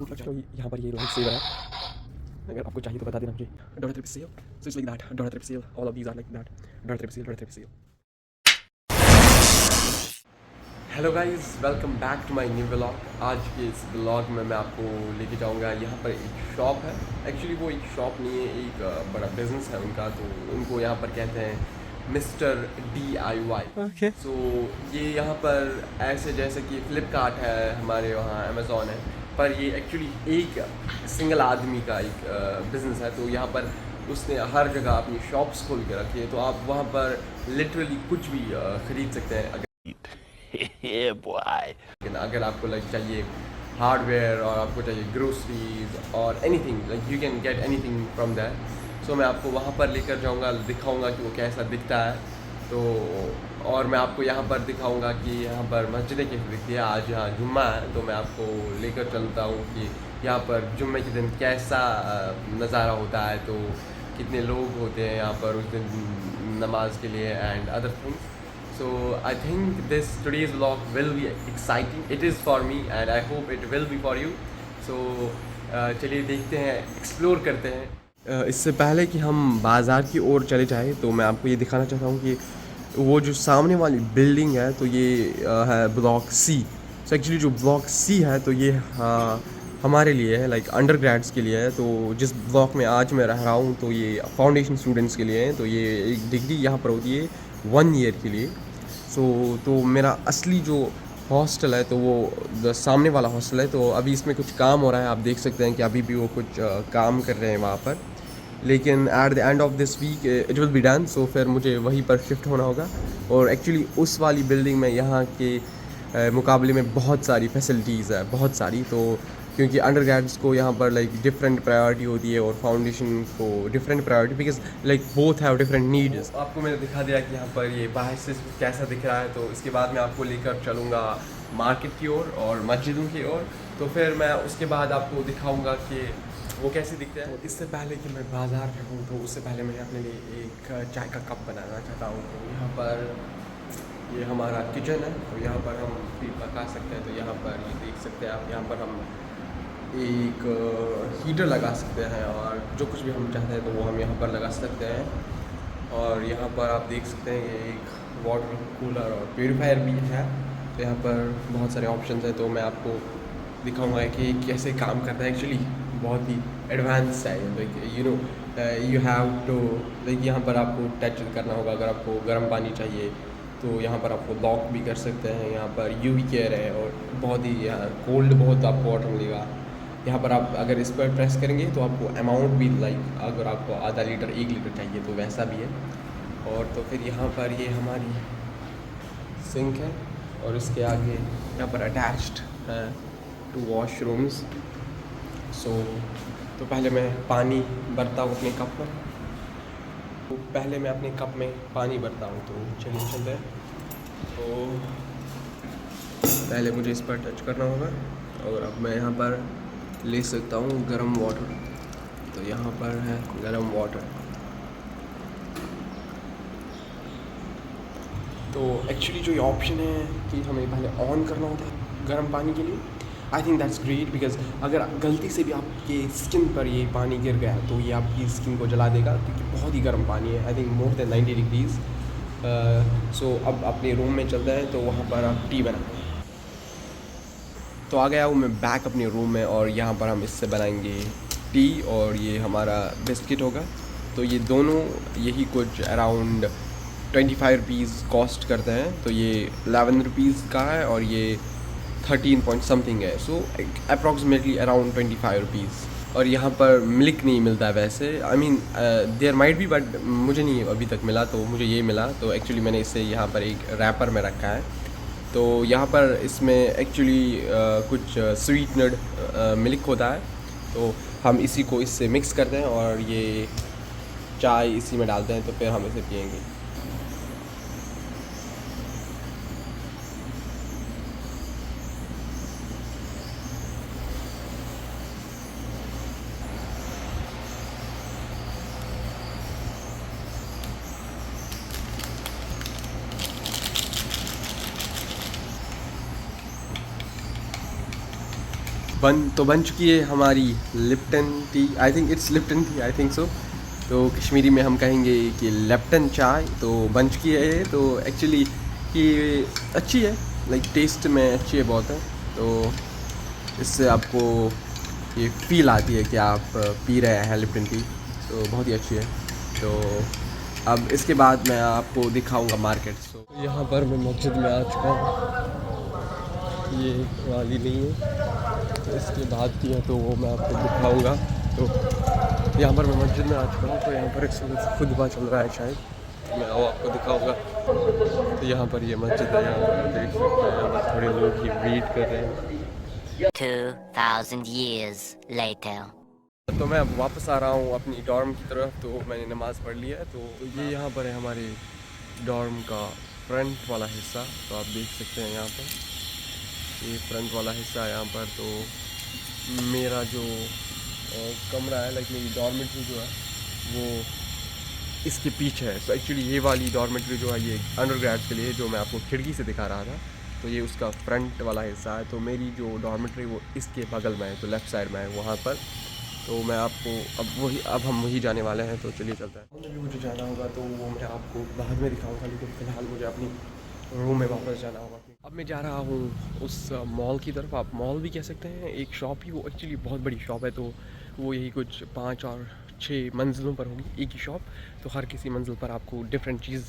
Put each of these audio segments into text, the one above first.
मतलब यहाँ पर ये लाइफ सेवर है, अगर आपको चाहिए तो बता देना मुझे। Dollar trip sale, so it's like that, dollar trip sale, all of these are like that, dollar trip sale, dollar trip sale. Hello guys, welcome back to my new vlog. आज के इस व्लॉग में मैं आपको लेके जाऊंगा, यहाँ पर एक शॉप है। एक्चुअली वो एक शॉप नहीं है, एक बड़ा बिजनेस है उनका, तो उनको यहाँ पर कहते हैं मिस्टर DIY। ओके। सो ये यहाँ पर ऐसे जैसे कि फ्लिपकार्ट है, हमारे वहाँ अमेज़ॉन है, पर ये एक्चुअली एक सिंगल आदमी का एक बिज़नेस है। तो यहाँ पर उसने हर जगह अपनी शॉप्स खोल के रखी है, तो आप वहाँ पर लिटरली कुछ भी ख़रीद सकते हैं। Yeah, boy. लेकिन अगर आपको लाइक चाहिए हार्डवेयर और आपको चाहिए ग्रोसरीज और anything, like you can get anything from that. So मैं आपको वहाँ पर लेकर जाऊँगा, दिखाऊँगा कि वो कैसा दिखता है। तो और मैं आपको यहाँ पर दिखाऊँगा कि यहाँ पर मस्जिदें कैसी दिखती है। आज यहाँ जुम्मा है, तो मैं आपको लेकर चलता हूँ कि यहाँ पर जुम्मे के दिन कैसा नज़ारा होता है, तो कितने लोग होते हैं यहाँ पर उस दिन नमाज के लिए and other things. So I think this today's vlog will be exciting. It is for me and I hope it will be for you. So चलिए देखते हैं, एक्सप्लोर करते हैं। इससे पहले कि हम बाज़ार की ओर चले जाएं, तो मैं आपको ये दिखाना चाहता हूँ कि वो जो सामने वाली बिल्डिंग है, तो ये है ब्लॉक C। सो एक्चुअली जो ब्लॉक C है, तो ये हमारे लिए है, लाइक अंडर ग्रेड्स के लिए है। तो जिस ब्लॉक में आज मैं रह रहा हूँ, तो ये फाउंडेशन स्टूडेंट्स के लिए है। तो ये एक डिग्री यहाँ पर होती है 1 ईयर के लिए। तो मेरा असली जो हॉस्टल है, तो वो सामने वाला हॉस्टल है। तो अभी इसमें कुछ काम हो रहा है, आप देख सकते हैं कि अभी भी वो कुछ काम कर रहे हैं वहाँ पर। लेकिन at the end of this week it will be done. So फिर मुझे वहीं पर शिफ्ट होना होगा। और एक्चुअली उस वाली बिल्डिंग में यहाँ के मुकाबले में बहुत सारी फैसिलिटीज़ है, बहुत सारी। तो क्योंकि अंडर ग्रेड्स को यहाँ पर लाइक डिफरेंट प्रायोरिटी होती है और फाउंडेशन को different priority, because like both have different needs. आपको मैंने दिखा दिया कि यहाँ पर ये बाहर से कैसा दिख रहा है। तो इसके बाद मैं आपको लेकर चलूँगा मार्केट की ओर और मस्जिदों की ओर। तो फिर मैं उसके बाद आपको दिखाऊँगा कि वो कैसे दिखते हैं। तो इससे पहले कि मैं बाज़ार जाऊँ, तो उससे पहले मैं अपने लिए एक चाय का कप बनाना चाहता हूँ। तो यहाँ पर ये हमारा किचन है, तो यहाँ पर हम भी पका सकते हैं। तो यहाँ पर ये देख सकते हैं आप, यहाँ पर हम एक हीटर लगा सकते हैं और जो कुछ भी हम चाहते हैं तो वो हम यहाँ पर लगा सकते हैं। और यहाँ पर आप देख सकते हैं ये एक वाटर कूलर और प्यूरीफायर भी है। तो यहाँ पर बहुत सारे ऑप्शंस हैं, तो मैं आपको दिखाऊंगा कि कैसे काम करता है। एक्चुअली बहुत ही एडवांस है, like you have to, like यहाँ पर आपको टच करना होगा। अगर आपको गर्म पानी चाहिए तो यहाँ पर आपको लॉक भी कर सकते हैं। यहाँ पर UV केयर है और बहुत ही यहाँ कोल्ड बहुत आपको वाटर मिलेगा। यहाँ पर आप अगर इस पर प्रेस करेंगे तो आपको अमाउंट भी, लाइक अगर आपको आधा लीटर 1 लीटर चाहिए तो वैसा भी है। और तो फिर यहाँ पर ये हमारी सिंक है और इसके आगे यहाँ पर अटैच्ड है 2 वॉशरूम्स। तो पहले मैं पानी भरता हूँ अपने कप में। तो पहले मैं अपने कप में पानी भरता हूँ, तो चलिए चलते हैं। तो पहले मुझे इस पर टच करना होगा और अब मैं यहाँ पर ले सकता हूँ गर्म वाटर। तो यहाँ पर है गर्म वाटर। तो एक्चुअली जो ये ऑप्शन है कि हमें पहले ऑन करना होता है गर्म पानी के लिए, I think that's great. Because अगर गलती से भी आपके स्किन पर ये पानी गिर गया तो ये आपकी स्किन को जला देगा, क्योंकि बहुत ही गर्म पानी है, I think more than 90 degrees. So अब अपने रूम में चलते हैं, तो वहाँ पर आप टी बनाते हैं। तो आ गया हूँ मैं बैक अपने रूम में और यहाँ पर हम इससे बनाएंगे टी और ये हमारा बिस्किट होगा। तो ये दोनों यही कुछ अराउंड 25 रुपीज़ कॉस्ट करते हैं। तो ये 11 रुपीज़ का है और ये 13 पॉइंट समथिंग है। So approximately around 25 rupees. और यहाँ पर मिल्क नहीं मिलता है वैसे, I mean there might be, but मुझे नहीं अभी तक मिला, तो मुझे ये मिला। तो एक्चुअली मैंने इसे यहाँ पर एक रैपर में रखा है। तो यहाँ पर इसमें एक्चुअली कुछ स्वीटनड मिल्क होता है। तो हम इसी को इससे मिक्स करते हैं और ये चाय इसी में डालते हैं, तो फिर हम इसे पियेंगे। बन चुकी है हमारी Lipton T. I think it's Lipton T, I think so. तो कश्मीरी में हम कहेंगे कि लेप्टन चाय। तो बन चुकी है ये। तो एक्चुअली ये अच्छी है, लाइक टेस्ट में अच्छी है बहुत है। तो इससे आपको ये फील आती है कि आप पी रहे हैं लिप्टन टी। तो बहुत ही अच्छी है। तो अब इसके बाद मैं आपको दिखाऊंगा मार्केट। तो यहाँ पर मैं मस्जिद में आ चुका हूँ, ये वाली नहीं है, तो इसके बाद की है तो वो मैं आपको दिखाऊंगा। तो यहाँ पर मैं मस्जिद में आ चुका हूँ। तो यहाँ पर एक खुतबा चल रहा है शायद, तो मैं वो आपको दिखाऊंगा। तो यहाँ पर ये मस्जिद है, यहाँ पर देख सकते हैं, यहाँ पर थोड़े लोग ही रीड कर रहे हैं। 2000 years later. तो मैं अब वापस आ रहा हूँ अपनी डॉर्म की तरफ। तो मैंने नमाज़ पढ़ लिया है। तो ये यहाँ पर है हमारे डॉर्म का फ्रंट वाला हिस्सा। तो आप देख सकते हैं यहाँ पर ये फ्रंट वाला हिस्सा है यहाँ पर। तो मेरा जो कमरा है, लाइक मेरी डॉर्मेट्री जो है वो इसके पीछे है। तो एक्चुअली ये वाली डॉर्मेट्री जो है ये अंडरग्रेड्स के लिए, जो मैं आपको खिड़की से दिखा रहा था, तो ये उसका फ्रंट वाला हिस्सा है। तो मेरी जो डॉर्मेट्री वो इसके बगल में है, तो लेफ़्ट साइड में है वहाँ पर। तो मैं आपको अब हम वही जाने वाले हैं। तो चलिए चलते हैं। मुझे जाना होगा तो वो मैं आपको बाद में दिखाऊंगा, लेकिन फ़िलहाल मुझे अपनी रूम में वापस जाना होगा। अब मैं जा रहा हूँ उस मॉल की तरफ। आप मॉल भी कह सकते हैं, एक शॉप ही, वो एक्चुअली बहुत बड़ी शॉप है। तो वो यही कुछ 5 और 6 मंजिलों पर होगी एक ही शॉप। तो हर किसी मंजिल पर आपको डिफरेंट चीज़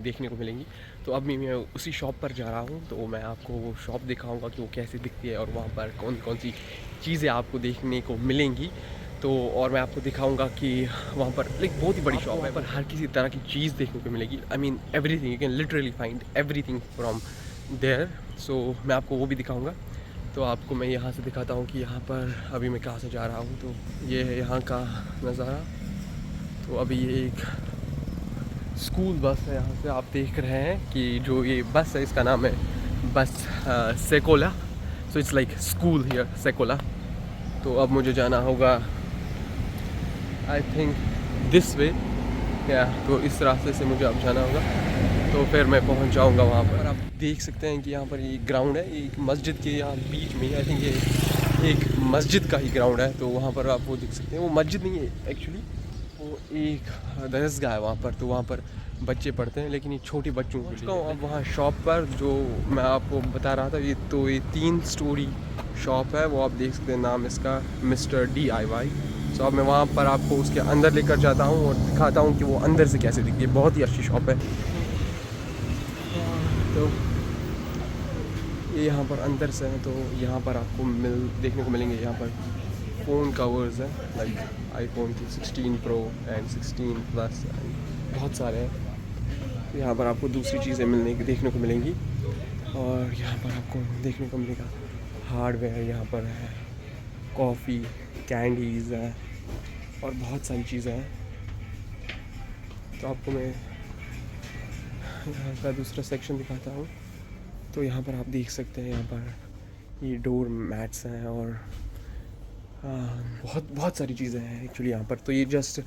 देखने को मिलेंगी। तो अब मैं उसी शॉप पर जा रहा हूँ। तो मैं आपको वो शॉप दिखाऊंगा कि वो कैसे दिखती है और वहाँ पर कौन कौन सी चीज़ें आपको देखने को मिलेंगी। तो और मैं आपको दिखाऊंगा कि वहाँ पर लाइक बहुत ही बड़ी शॉप है, पर हर किसी तरह की चीज़ देखने को मिलेगी। I mean everything, you can literally find everything from there. So मैं आपको वो भी दिखाऊंगा। तो आपको मैं यहाँ से दिखाता हूँ कि यहाँ पर अभी मैं कहाँ से जा रहा हूँ। तो ये है यहाँ का नज़ारा। तो अभी ये एक स्कूल बस है, यहाँ से आप देख रहे हैं कि जो ये बस है इसका नाम है बस Sekolah. So it's like school here, Sekolah. तो अब मुझे जाना होगा आई थिंक दिस वे, या तो इस रास्ते से मुझे अब जाना होगा। तो फिर मैं पहुंच जाऊंगा वहाँ पर। आप देख सकते हैं कि यहाँ पर ये ग्राउंड है, एक मस्जिद के यहाँ बीच में, आई थिंक ये एक मस्जिद का ही ग्राउंड है। तो वहाँ पर आप वो देख सकते हैं, वो मस्जिद नहीं है एक्चुअली, वो एक दरसगाह है वहाँ पर। तो वहाँ पर बच्चे पढ़ते हैं, लेकिन ये छोटे बच्चों को चुका हूँ अब वहाँ शॉप पर, जो मैं आपको बता रहा था। ये 3 स्टोरी शॉप है, वो आप देख सकते हैं, नाम इसका मिस्टर DIY। तो अब मैं वहाँ पर आपको उसके अंदर लेकर जाता हूँ और दिखाता हूँ कि वो अंदर से कैसे दिखती है। बहुत ही अच्छी शॉप है। तो ये यहाँ पर अंदर से है। तो यहाँ पर आपको देखने को मिलेंगे यहाँ पर फ़ोन कवर्स हैं, like iPhone 16 Pro and 16 Plus, बहुत सारे हैं। यहाँ पर आपको दूसरी चीज़ें देखने को मिलेंगी। और यहाँ पर आपको देखने को मिलेगा हार्डवेयर, यहाँ पर है कॉफ़ी, कैंडीज़ हैं और बहुत सारी चीज़ें हैं। तो आपको मैं यहाँ का दूसरा सेक्शन दिखाता हूँ। तो यहाँ पर आप देख सकते हैं, यहाँ पर ये डोर मैट्स हैं और बहुत सारी चीज़ें हैं एक्चुअली यहाँ पर। तो ये जस्ट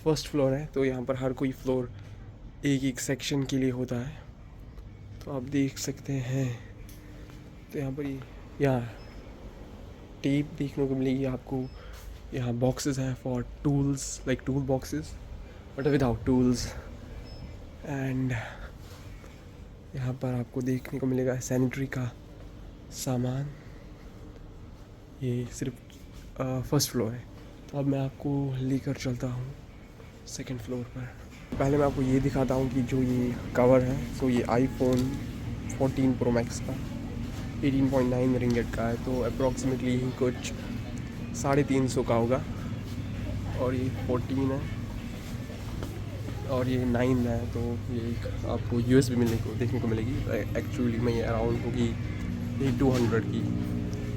फर्स्ट फ्लोर है। तो यहाँ पर हर कोई फ्लोर एक सेक्शन के लिए होता है। तो आप देख सकते हैं। तो यहाँ पर यहाँ टेप देखने को मिलेगी आपको। यहाँ बॉक्सेस हैं for tools, like tool boxes but without tools. And यहाँ पर आपको देखने को मिलेगा सैनिटरी का सामान। ये सिर्फ फर्स्ट फ्लोर है। तो अब मैं आपको लेकर चलता हूँ सेकंड फ्लोर पर। पहले मैं आपको ये दिखाता हूँ कि जो ये कवर है, तो ये iPhone 14 Pro Max का 18.9 रिंगेट का है। तो अप्रॉक्सीमेटली कुछ 350 का होगा। और ये 14 है और ये 9 है। तो ये एक आपको USB देखने को मिलेगी। एक्चुअली में ये अराउंड होगी 200 की।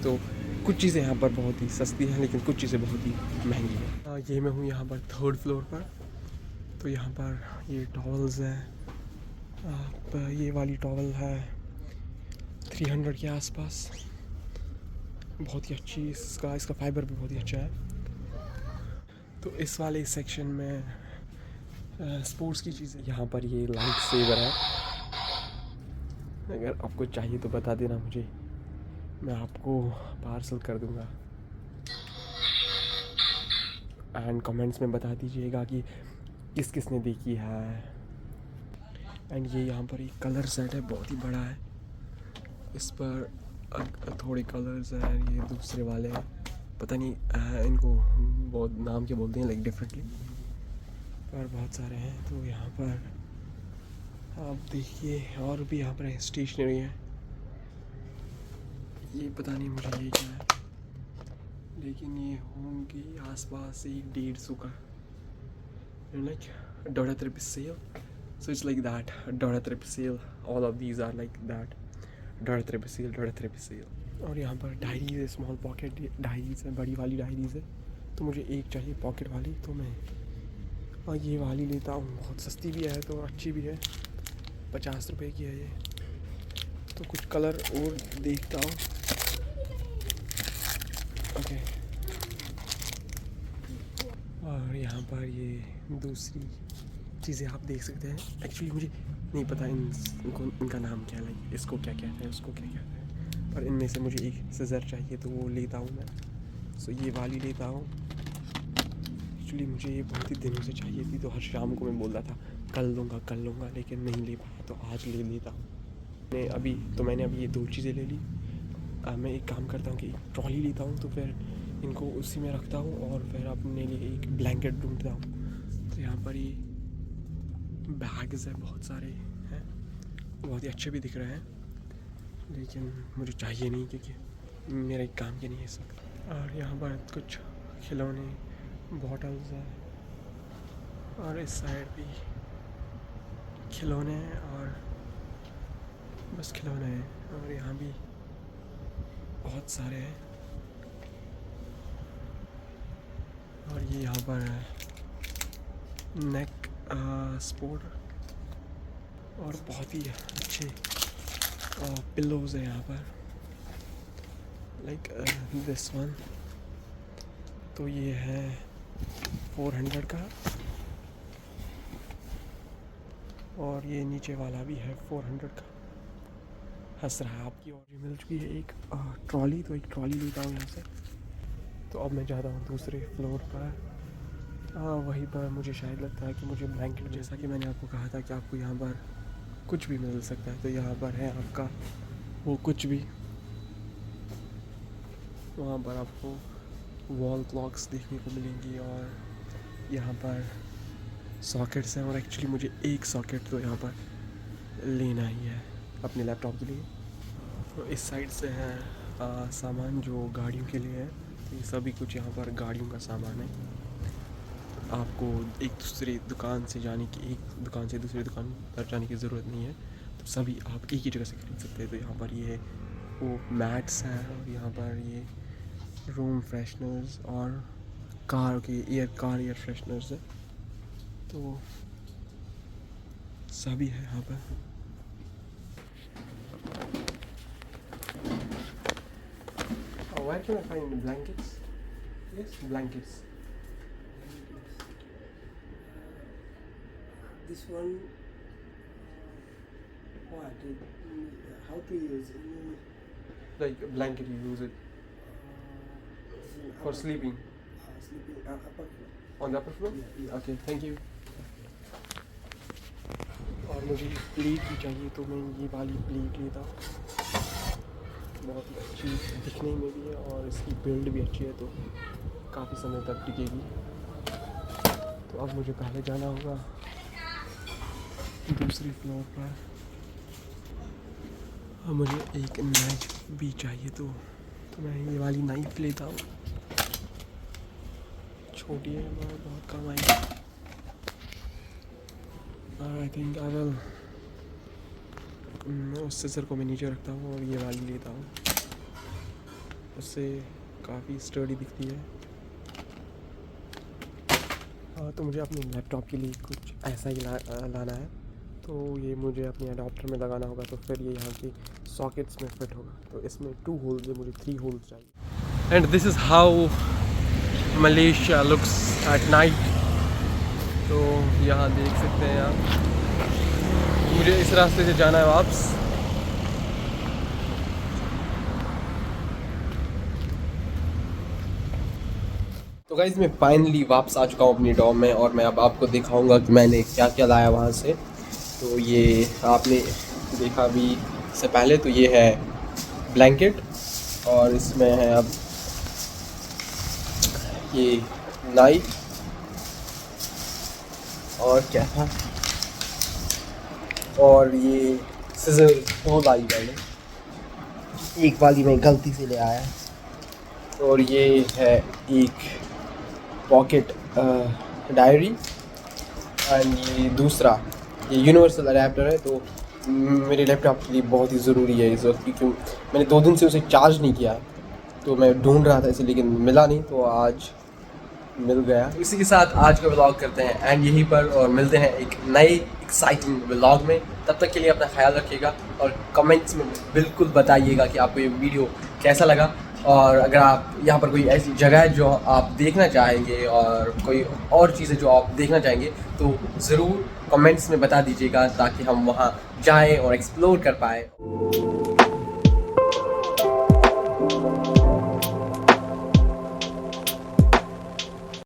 तो कुछ चीज़ें यहाँ पर बहुत ही सस्ती हैं, लेकिन कुछ चीज़ें बहुत ही महंगी हैं। ये मैं हूँ यहाँ पर थर्ड फ्लोर पर। तो यहाँ पर ये टॉवल्स हैं। आप ये वाली टॉवल है 300 के आसपास, बहुत ही अच्छी। इसका फाइबर भी बहुत ही अच्छा है। तो इस वाले सेक्शन में स्पोर्ट्स की चीज़ें। यहाँ पर ये लाइट सेवर है, अगर आपको चाहिए तो बता देना मुझे, मैं आपको पार्सल कर दूँगा। एंड कमेंट्स में बता दीजिएगा कि किस किसने देखी है। एंड ये यहाँ पर एक कलर सेट है, बहुत ही बड़ा है। इस पर थोड़े कलर्स हैं, ये दूसरे वाले हैं, पता नहीं इनको बहुत नाम के बोलते हैं लाइक डिफरेंटली, पर बहुत सारे हैं। तो यहाँ पर आप देखिए और भी यहाँ पर स्टेशनरी है, ये पता नहीं मुझे ये क्या है, लेकिन ये होंगे आसपास 150 का, like $3 so it's like that $3, all of these are like that $3। और यहाँ पर डायरीज है, स्मॉल पॉकेट डायरीज है, बड़ी वाली डायरीज है। तो मुझे एक चाहिए पॉकेट वाली, तो मैं और ये वाली लेता हूँ, बहुत सस्ती भी है तो अच्छी भी है, 50 रुपए की है ये। तो कुछ कलर और देखता हूँ। ओके, और यहाँ पर ये दूसरी चीज़ें आप देख सकते हैं। एक्चुअली मुझे नहीं पता इनका नाम क्या है, लाइक इसको क्या कहते हैं, उसको क्या कहते हैं, पर इनमें से मुझे एक सीज़र चाहिए तो वो लेता हूँ मैं। सो ये वाली लेता हूँ। एक्चुअली मुझे ये बहुत ही दिनों से चाहिए थी, तो हर शाम को मैं बोल रहा था कल लूँगा, लेकिन नहीं ले पाया, तो आज ले लेता हूँ। मैंने अभी ये 2 चीज़ें ले ली। मैं एक काम करता हूँ कि एक ट्रॉली लेता हूँ, तो फिर इनको उसी में रखता हूँ और फिर अपने लिए एक ब्लैंकेट ढूंढता हूँ। तो यहाँ पर ये बैग्स है, बहुत सारे हैं, बहुत ही अच्छे भी दिख रहे हैं, लेकिन मुझे चाहिए नहीं क्योंकि मेरा एक काम के नहीं है इस वक्त। और यहाँ पर कुछ खिलौने बॉटल्स है, और इस साइड भी खिलौने हैं, और बस खिलौने हैं, और यहाँ भी बहुत सारे हैं। और ये यहाँ पर नेक स्पोर्ट और बहुत ही अच्छे पिल्लोज़ है यहाँ पर, लाइक दिस वन। तो ये है 400 का, और ये नीचे वाला भी है 400 का। हंस रहा है आपकी। और मिल चुकी है एक ट्रॉली, तो एक ट्रॉली लेता हूँ यहाँ से। तो अब मैं जाता हूँ दूसरे फ्लोर पर। वहीं पर मुझे शायद लगता है कि मुझे ब्लैंकेट, जैसा कि मैंने आपको कहा था कि आपको यहाँ पर कुछ भी मिल सकता है, तो यहाँ पर है आपका वो कुछ भी। वहाँ पर आपको वॉल क्लॉक्स देखने को मिलेंगी, और यहाँ पर सॉकेट्स हैं, और एक्चुअली मुझे एक सॉकेट तो यहाँ पर लेना ही है अपने लैपटॉप के लिए। तो इस साइड से है सामान जो गाड़ियों के लिए है, तो ये सभी कुछ यहाँ पर गाड़ियों का सामान है। आपको एक दूसरे दुकान से दूसरी दुकान पर जाने की ज़रूरत नहीं है, तो सभी आप एक ही जगह से खरीद सकते हैं। तो यहाँ पर ये वो मैट्स हैं, और यहाँ पर ये रूम फ्रेशनर्स और कार एयर फ्रेशनर्स है, तो सभी है यहाँ पर। Where can I find blankets? Yes, blankets. This one, what? How to use? Like a blanket, you use it for sleeping Sleeping upper floor. on the upper floor? Yeah. Okay, thank you. और मुझे plate भी चाहिए, तो मैं ये वाली plate लेता हूँ। बहुत ही अच्छी दिखने में भी है, और इसकी बिल्ड भी अच्छी है, तो काफ़ी समय तक टिकेगी। तो अब मुझे पहले जाना होगा दूसरी फ्लोर पर। और मुझे एक नाइफ भी चाहिए, तो मैं ये वाली नाइफ लेता हूँ। छोटी है मगर बहुत कम आई। और आई थिंक उस सीजर को मैं नीचे रखता हूँ, और ये वाली लेता हूँ, उससे काफ़ी स्टर्डी दिखती है। तो मुझे अपने लैपटॉप के लिए कुछ ऐसा ही लाना है, तो ये मुझे अपने अडॉप्टर में लगाना होगा, तो फिर ये यहाँ की सॉकेट्स में फिट होगा। तो इसमें 2 होल्स है, मुझे 3 होल्स चाहिए। And this is how Malaysia looks at night. तो यहाँ देख सकते हैं आप, मुझे इस रास्ते से जाना है वापस। तो गाइज़ मैं फाइनली वापस आ चुका हूँ अपनी डॉम में और मैं अब आपको दिखाऊंगा कि मैंने क्या क्या लाया वहाँ से। तो ये आपने देखा अभी इससे पहले, तो ये है ब्लैंकेट और इसमें है अब ये नाइफ और क्या था, और ये सिजर 2 लाई मैंने, एक वाली मैं गलती से ले आया, और ये है एक पॉकेट डायरी एंड ये दूसरा ये यूनिवर्सल अडेप्टर है। तो मेरे लैपटॉप के लिए बहुत ही ज़रूरी है इस वक्त, क्योंकि मैंने 2 दिन से उसे चार्ज नहीं किया, तो मैं ढूंढ रहा था इसे लेकिन मिला नहीं, तो आज मिल गया। इसी के साथ आज का व्लॉग करते हैं एंड यहीं पर, और मिलते हैं एक नए एक्साइटिंग व्लॉग में। तब तक के लिए अपना ख्याल रखिएगा और कमेंट्स में बिल्कुल बताइएगा कि आपको ये वीडियो कैसा लगा, और अगर आप यहाँ पर कोई ऐसी जगह है जो आप देखना चाहेंगे और कोई और चीज़ें जो आप देखना चाहेंगे तो ज़रूर कमेंट्स में बता दीजिएगा, ताकि हम वहाँ जाएं और एक्सप्लोर कर पाएँ।